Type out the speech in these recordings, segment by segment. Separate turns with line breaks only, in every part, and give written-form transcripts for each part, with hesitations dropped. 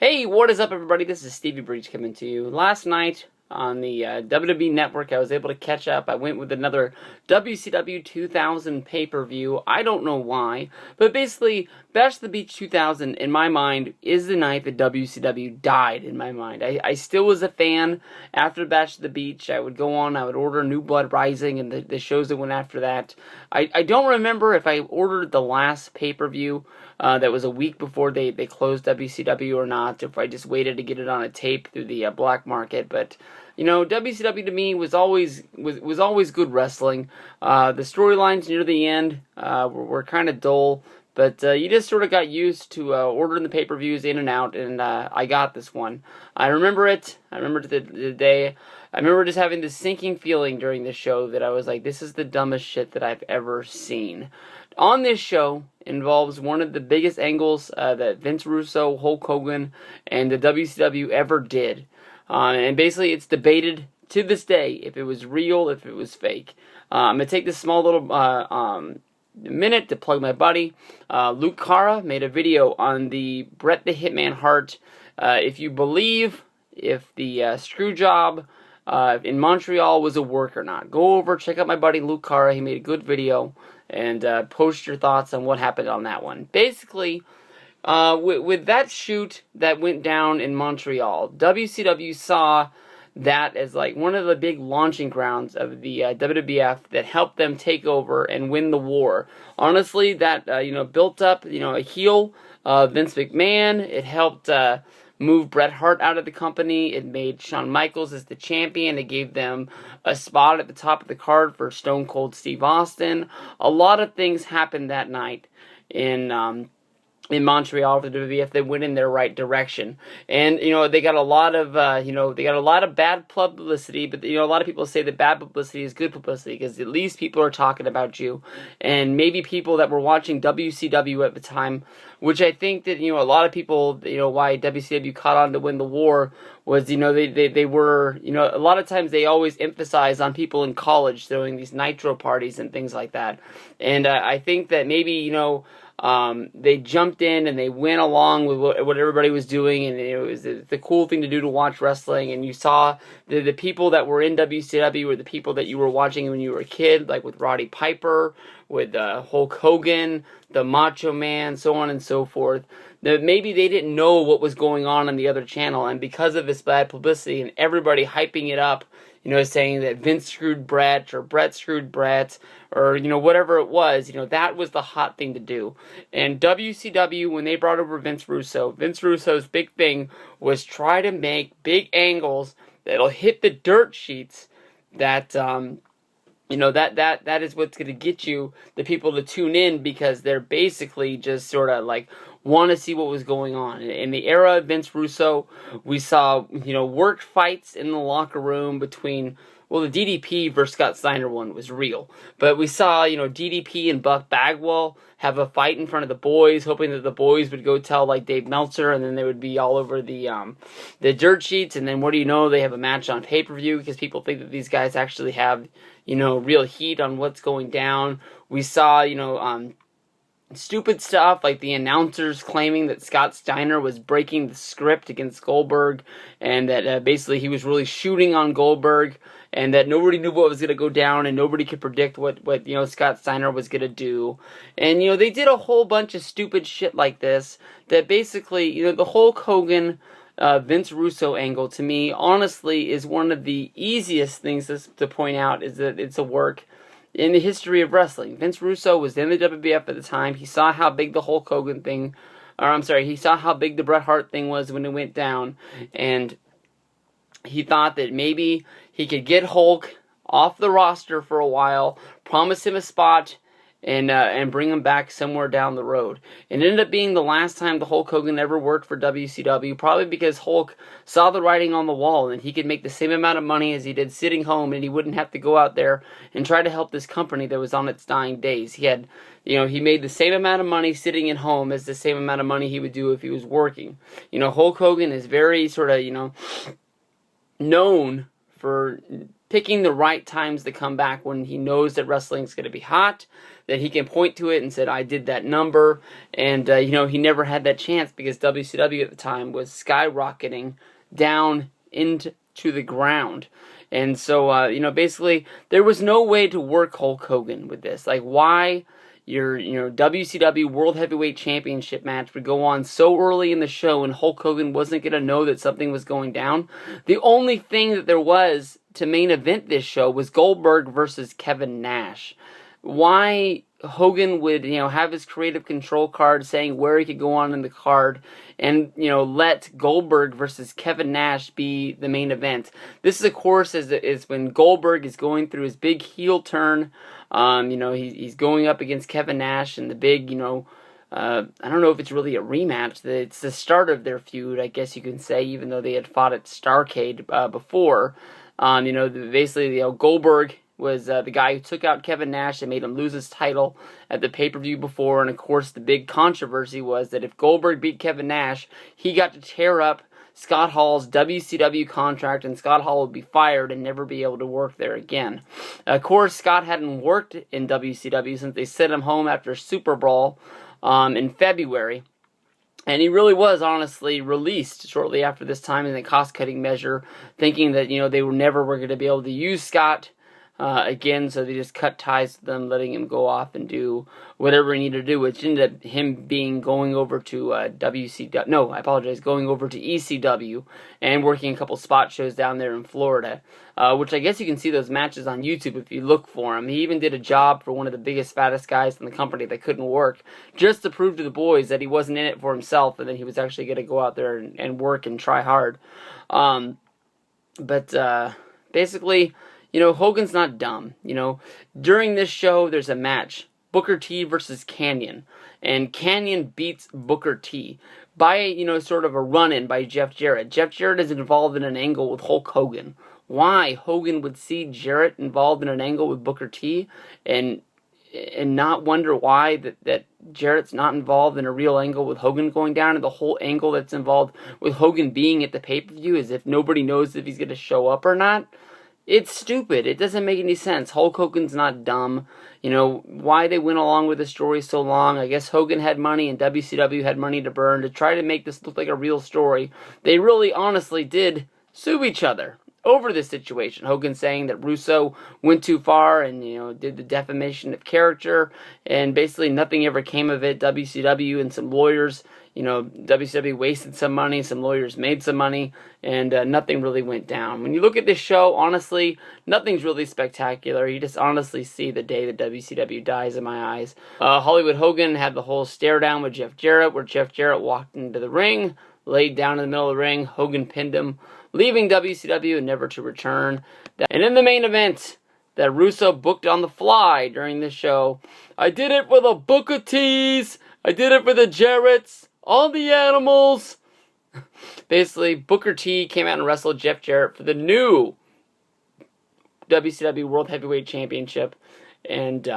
Hey, what is up, everybody? This is Stevie Breach coming to you. Last night on the WWE Network, I was able to catch up. I went with another WCW 2000 pay-per-view. I don't know why, but basically, Bash at the Beach 2000, in my mind, is the night that WCW died, in my mind. I still was a fan after Bash at the Beach. I would go on, I would order New Blood Rising, and the shows that went after that. I don't remember if I ordered the last pay-per-view that was a week before they closed WCW or not, if I just waited to get it on a tape through the black market, but you know, WCW to me was always good wrestling. The storylines near the end were kind of dull, but you just sort of got used to ordering the pay-per-views in and out, and I got this one. I remember it. I remember the day. I remember just having this sinking feeling during the show that I was like, this is the dumbest shit that I've ever seen. On this show involves one of the biggest angles that Vince Russo, Hulk Hogan, and the WCW ever did. And basically, it's debated to this day if it was real, if it was fake. I'm going to take this small little minute to plug my buddy. Luke Cara made a video on the Bret the Hitman Hart. If you believe if the screw job in Montreal was a work or not. Go over, check out my buddy Luke Cara. He made a good video. And post your thoughts on what happened on that one. Basically, with that shoot that went down in Montreal, WCW saw that as like one of the big launching grounds of the WWF that helped them take over and win the war. Honestly, that built up a heel, Vince McMahon. It helped move Bret Hart out of the company. It made Shawn Michaels as the champion. It gave them a spot at the top of the card for Stone Cold Steve Austin. A lot of things happened that night in Montreal for the WWF that went in their right direction. And they got a lot of bad publicity, but a lot of people say that bad publicity is good publicity because at least people are talking about you. And maybe people that were watching WCW at the time, which I think that a lot of people, why WCW caught on to win the war was they were a lot of times they always emphasize on people in college throwing these nitro parties and things like that. And I think that maybe they jumped in and they went along with what everybody was doing, and it was the cool thing to do to watch wrestling. And you saw the people that were in WCW were the people that you were watching when you were a kid, like with Roddy Piper, with Hulk Hogan, the Macho Man, so on and so forth. That maybe they didn't know what was going on the other channel, and because of this bad publicity and everybody hyping it up, saying that Vince screwed Bret, or Bret screwed Bret, or, whatever it was, that was the hot thing to do. And WCW, when they brought over Vince Russo's big thing was try to make big angles that'll hit the dirt sheets that, that is what's going to get you the people to tune in, because they're basically just sort of like want to see what was going on. In the era of Vince Russo, we saw, work fights in the locker room between, well, the DDP versus Scott Steiner one was real. But we saw, DDP and Buck Bagwell have a fight in front of the boys, hoping that the boys would go tell, like, Dave Meltzer, and then they would be all over the dirt sheets. And then what do you know? They have a match on pay-per-view because people think that these guys actually have, real heat on what's going down. We saw, stupid stuff like the announcers claiming that Scott Steiner was breaking the script against Goldberg, and that basically he was really shooting on Goldberg, and that nobody knew what was going to go down, and nobody could predict what Scott Steiner was going to do. And they did a whole bunch of stupid shit like this that basically the Hulk Hogan Vince Russo angle, to me, honestly, is one of the easiest things to point out, is that it's a work in the history of wrestling. Vince Russo was in the WWF at the time. He saw how big the Hulk Hogan thing, he saw how big the Bret Hart thing was when it went down, and he thought that maybe he could get Hulk off the roster for a while, promise him a spot, and bring him back somewhere down the road. It ended up being the last time the Hulk Hogan ever worked for WCW, probably because Hulk saw the writing on the wall and he could make the same amount of money as he did sitting home, and he wouldn't have to go out there and try to help this company that was on its dying days. He had, he made the same amount of money sitting at home as the same amount of money he would do if he was working. Hulk Hogan is very sort of, known for picking the right times to come back when he knows that wrestling's going to be hot, that he can point to it and said, I did that number. And, he never had that chance because WCW at the time was skyrocketing down into the ground. And so, basically, there was no way to work Hulk Hogan with this. Like, why your WCW World Heavyweight Championship match would go on so early in the show and Hulk Hogan wasn't going to know that something was going down? The only thing that there was to main event this show was Goldberg versus Kevin Nash. Why Hogan would, have his creative control card saying where he could go on in the card and, let Goldberg versus Kevin Nash be the main event. This is, of course, is when Goldberg is going through his big heel turn. He's going up against Kevin Nash in the big, I don't know if it's really a rematch. It's the start of their feud, I guess you can say, even though they had fought at Starrcade before. Basically, Goldberg was the guy who took out Kevin Nash and made him lose his title at the pay-per-view before. And, of course, the big controversy was that if Goldberg beat Kevin Nash, he got to tear up Scott Hall's WCW contract, and Scott Hall would be fired and never be able to work there again. Of course, Scott hadn't worked in WCW since they sent him home after Super Brawl in February. And he really was, honestly, released shortly after this time in a cost-cutting measure, thinking that, they were never going to be able to use Scott again, so they just cut ties with them, letting him go off and do whatever he needed to do, which ended up him going over to going over to ECW and working a couple spot shows down there in Florida, which I guess you can see those matches on YouTube if you look for him. He even did a job for one of the biggest, fattest guys in the company that couldn't work, just to prove to the boys that he wasn't in it for himself and that he was actually going to go out there and work and try hard. Basically, Hogan's not dumb. During this show, there's a match. Booker T versus Kanyon. And Kanyon beats Booker T by, sort of a run-in by Jeff Jarrett. Jeff Jarrett is involved in an angle with Hulk Hogan. Why Hogan would see Jarrett involved in an angle with Booker T and not wonder why that Jarrett's not involved in a real angle with Hogan going down, and the whole angle that's involved with Hogan being at the pay-per-view as if nobody knows if he's going to show up or not. It's stupid. It doesn't make any sense. Hulk Hogan's not dumb. Why they went along with the story so long. I guess Hogan had money and WCW had money to burn to try to make this look like a real story. They really honestly did sue each other over this situation. Hogan saying that Russo went too far and, did the defamation of character, and basically nothing ever came of it. WCW and some lawyers, WCW wasted some money, some lawyers made some money, and nothing really went down. When you look at this show, honestly, nothing's really spectacular. You just honestly see the day that WCW dies in my eyes. Hollywood Hogan had the whole stare down with Jeff Jarrett, where Jeff Jarrett walked into the ring, laid down in the middle of the ring, Hogan pinned him, leaving WCW and never to return. And in the main event that Russo booked on the fly during this show, I did it for the Booker T's, I did it for the Jarretts, all the animals. Basically, Booker T came out and wrestled Jeff Jarrett for the new WCW World Heavyweight Championship, and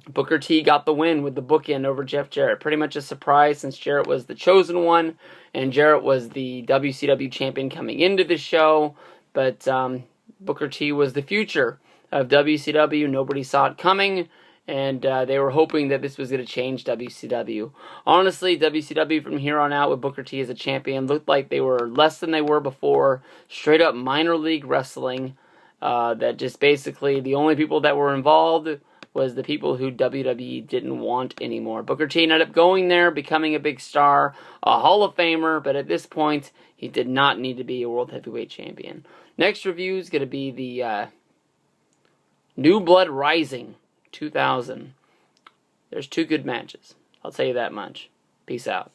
Booker T got the win with the bookend over Jeff Jarrett. Pretty much a surprise since Jarrett was the chosen one, and Jarrett was the WCW champion coming into the show, but Booker T was the future of WCW. Nobody saw it coming, and they were hoping that this was going to change WCW. Honestly, WCW from here on out with Booker T as a champion looked like they were less than they were before. Straight up minor league wrestling. That just basically the only people that were involved was the people who WWE didn't want anymore. Booker T ended up going there, becoming a big star, a Hall of Famer, but at this point, he did not need to be a World Heavyweight Champion. Next review is going to be the New Blood Rising 2000. There's 2 good matches. I'll tell you that much. Peace out.